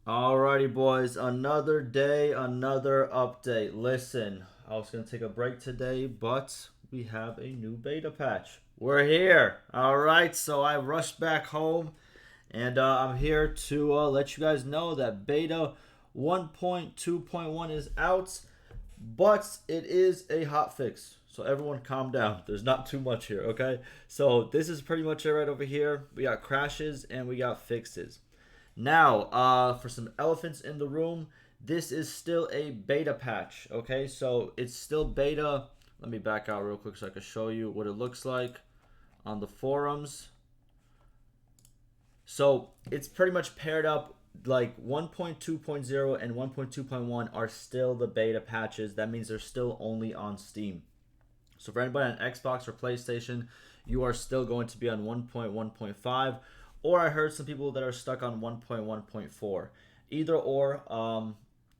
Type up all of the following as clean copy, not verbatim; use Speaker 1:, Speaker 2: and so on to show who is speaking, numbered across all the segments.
Speaker 1: Alrighty, boys. Another day, another update. Listen, I was going to take a break today, but we have a new beta patch. We're here. Alright, so I rushed back home, and I'm here to let you guys know that beta 1.2.1 is out, but it is a hotfix. So everyone calm down. There's not too much here, okay? So this is pretty much it right over here. We got crashes and we got fixes. Now, for some elephants in the room, this is still a beta patch, okay? So it's still beta. Let me back out real quick so I can show you what it looks like on the forums. So it's pretty much paired up like 1.2.0 and 1.2.1 are still the beta patches. That means they're still only on Steam. So for anybody on Xbox or PlayStation, you are still going to be on 1.1.5, or I heard some people that are stuck on 1.1.4. Either or,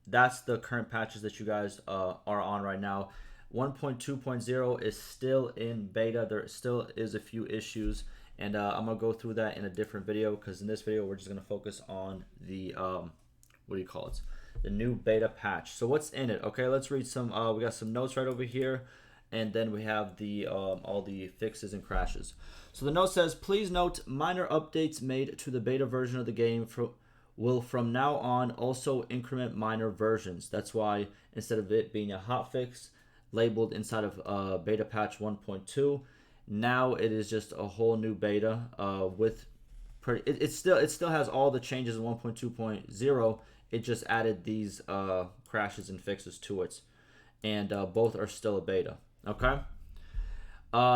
Speaker 1: that's the current patches that you guys are on right now. 1.2.0 is still in beta. There still is a few issues, and I'm gonna go through that in a different video because in this video we're just gonna focus on the what do you call it? The new beta patch. So what's in it? Okay, let's read some. We got some notes right over here, and then we have the all the fixes and crashes. So the note says, please note minor updates made to the beta version of the game will from now on also increment minor versions. That's why instead of it being a hotfix labeled inside of beta patch 1.2, now it is just a whole new beta with it still has all the changes in 1.2.0. It just added these crashes and fixes to it, and both are still a beta. Okay.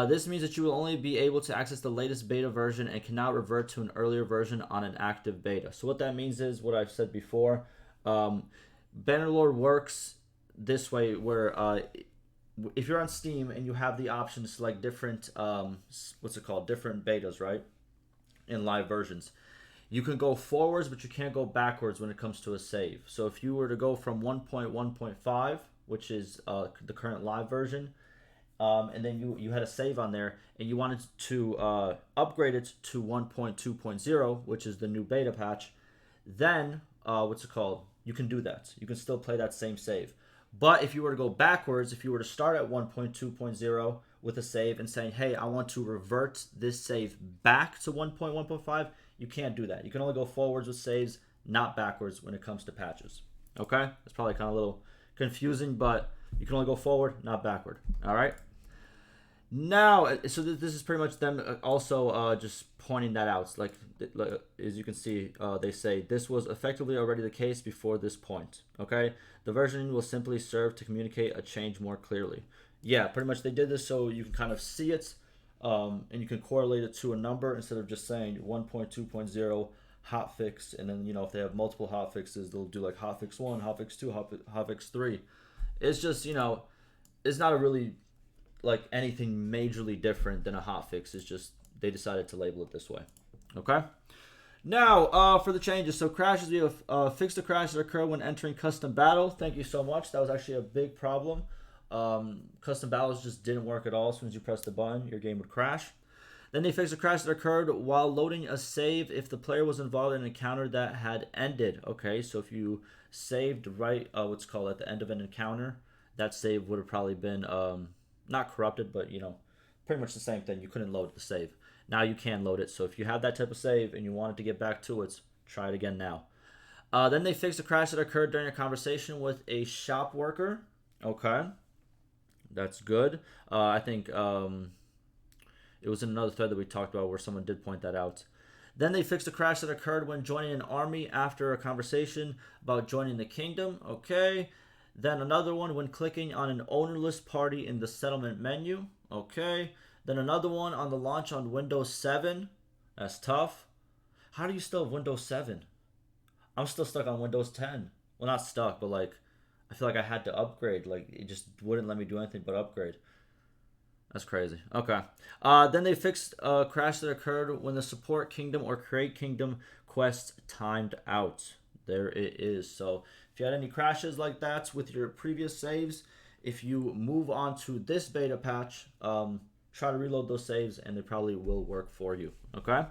Speaker 1: This means that you will only be able to access the latest beta version and cannot revert to an earlier version on an active beta. So what that means is what I've said before. Bannerlord works this way, where if you're on Steam and you have the option to select different different betas, right, in live versions, you can go forwards, but you can't go backwards when it comes to a save. So if you were to go from 1.1.5, which is the current live version, and then you had a save on there, and you wanted to upgrade it to 1.2.0, which is the new beta patch, then you can do that. You can still play that same save. But if you were to go backwards, if you were to start at 1.2.0 with a save and saying, hey, I want to revert this save back to 1.1.5, you can't do that. You can only go forwards with saves, not backwards when it comes to patches. Okay? It's probably kind of a little confusing, but you can only go forward, not backward. All right? Now, so this is pretty much them also just pointing that out. Like as you can see, they say this was effectively already the case before this point. Okay, the version will simply serve to communicate a change more clearly. Yeah, pretty much they did this so you can kind of see it, and you can correlate it to a number instead of just saying 1.2.0 hotfix, and then if they have multiple hotfixes, they'll do like hotfix 1, hotfix 2, hotfix 3. It's just it's not a really like anything majorly different than a hotfix. It's just they decided to label it this way. Okay. Now, for the changes. So crashes, we have fixed the crash that occur when entering custom battle. Thank you so much. That was actually a big problem. Custom battles just didn't work at all. As soon as you press the button, your game would crash. Then they fixed the crash that occurred while loading a save if the player was involved in an encounter that had ended. Okay, so if you saved right, at the end of an encounter, that save would have probably been not corrupted, but pretty much the same thing. You couldn't load the save. Now you can load it. So if you have that type of save and you wanted to get back to it, try it again now. Then they fixed a crash that occurred during a conversation with a shop worker. Okay, that's good. I think it was in another thread that we talked about where someone did point that out. Then they fixed a crash that occurred when joining an army after a conversation about joining the kingdom. Okay. Then another one when clicking on an ownerless party in the settlement menu. Okay. Then another one on the launch on Windows 7. That's tough. How do you still have Windows 7? I'm still stuck on Windows 10. Well, not stuck, but like I feel like I had to upgrade. Like it just wouldn't let me do anything but upgrade. That's crazy. Okay. Then they fixed a crash that occurred when the support kingdom or create kingdom quest timed out. There it is. So if you had any crashes like that with your previous saves, if you move on to this beta patch, try to reload those saves and they probably will work for you. Okay.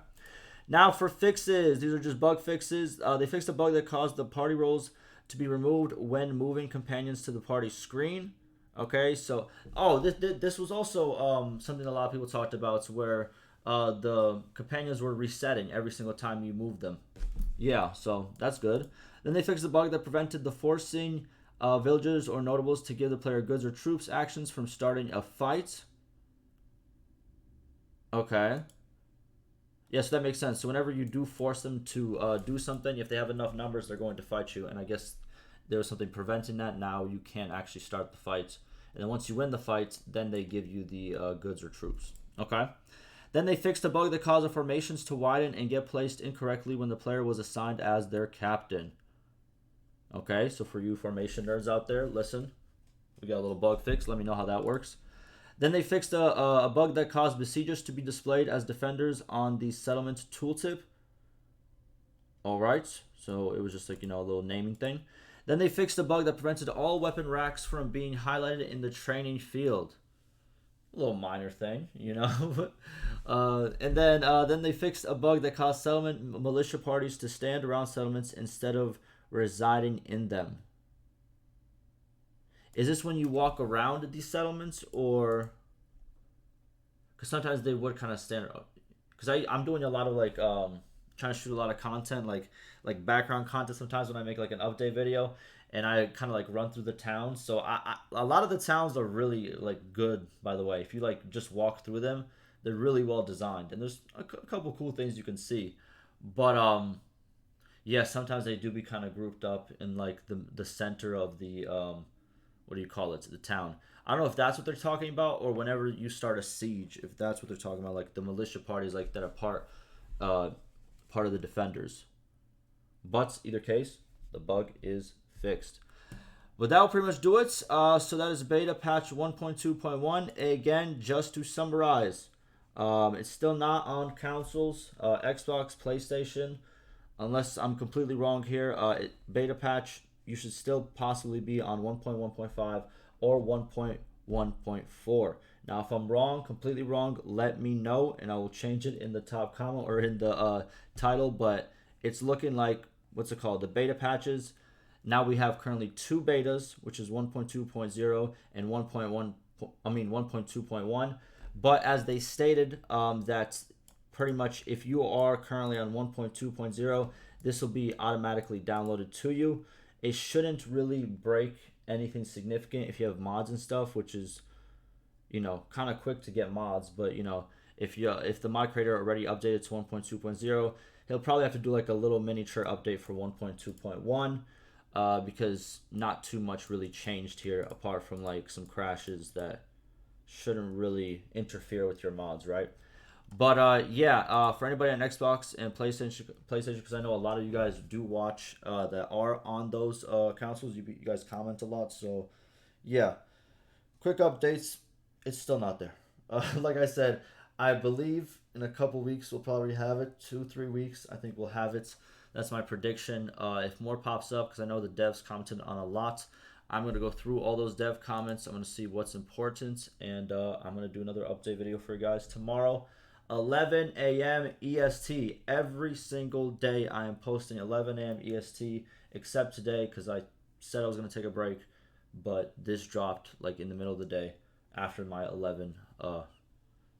Speaker 1: Now for fixes, these are just bug fixes. They fixed a bug that caused the party roles to be removed when moving companions to the party screen. Okay, so this was also something a lot of people talked about, where the companions were resetting every single time you moved them. Yeah, so that's good. Then they fixed the bug that prevented the forcing villagers or notables to give the player goods or troops actions from starting a fight. Okay. Yeah, so that makes sense. So whenever you do force them to do something, if they have enough numbers, they're going to fight you. And I guess there was something preventing that. Now you can't actually start the fight. And then once you win the fight, then they give you the goods or troops. Okay. Then they fixed a bug that caused the formations to widen and get placed incorrectly when the player was assigned as their captain. Okay, so for you formation nerds out there, listen. We got a little bug fix. Let me know how that works. Then they fixed a bug that caused besiegers to be displayed as defenders on the settlement tooltip. All right, so it was just like, a little naming thing. Then they fixed a bug that prevented all weapon racks from being highlighted in the training field. A little minor thing. And then they fixed a bug that caused settlement militia parties to stand around settlements instead of residing in them. Is this when you walk around these settlements, or because sometimes they would kind of stand up? Because I'm doing a lot of trying to shoot a lot of content, like background content sometimes when I make like an update video, and I kind of like run through the towns. So a lot of the towns are really like good, by the way. If you like just walk through them, they're really well designed, and there's a couple cool things you can see. But yeah, sometimes they do be kind of grouped up in like the center of the what do you call it? The town. I don't know if that's what they're talking about, or whenever you start a siege, if that's what they're talking about, like the militia parties, like that are part of the defenders. But either case, the bug is fixed. But that will pretty much do it. So that is beta patch 1.2.1. Again, just to summarize, it's still not on consoles, Xbox, PlayStation, unless I'm completely wrong here. Beta patch, you should still possibly be on 1.1.5 or 1.1.4. Now, if I'm wrong, completely wrong, let me know, and I will change it in the top comment or in the title. But it's looking like, what's it called? The beta patches. Now we have currently two betas, which is 1.2.0 and 1.2.1. But as they stated, that pretty much if you are currently on 1.2.0, this will be automatically downloaded to you. It shouldn't really break anything significant if you have mods and stuff, which is, kind of quick to get mods. But if the mod creator already updated to 1.2.0, he'll probably have to do like a little miniature update for 1.2.1, because not too much really changed here apart from like some crashes that shouldn't really interfere with your mods, right? But yeah, for anybody on Xbox and PlayStation, because I know a lot of you guys do watch that are on those consoles. You guys comment a lot, so yeah. Quick updates. It's still not there. Like I said, I believe in a couple weeks we'll probably have it. 2-3 weeks, I think we'll have it. That's my prediction. If more pops up, because I know the devs commented on a lot, I'm going to go through all those dev comments. I'm going to see what's important, and I'm going to do another update video for you guys tomorrow. 11 a.m. EST. Every single day I am posting 11 a.m. EST, except today because I said I was going to take a break, but this dropped like in the middle of the day after my 11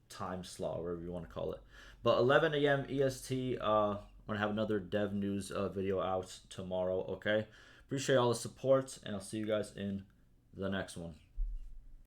Speaker 1: time slot, whatever you want to call it. But 11 a.m. EST, I'm going to have another dev news video out tomorrow, okay? Appreciate all the support, and I'll see you guys in the next one.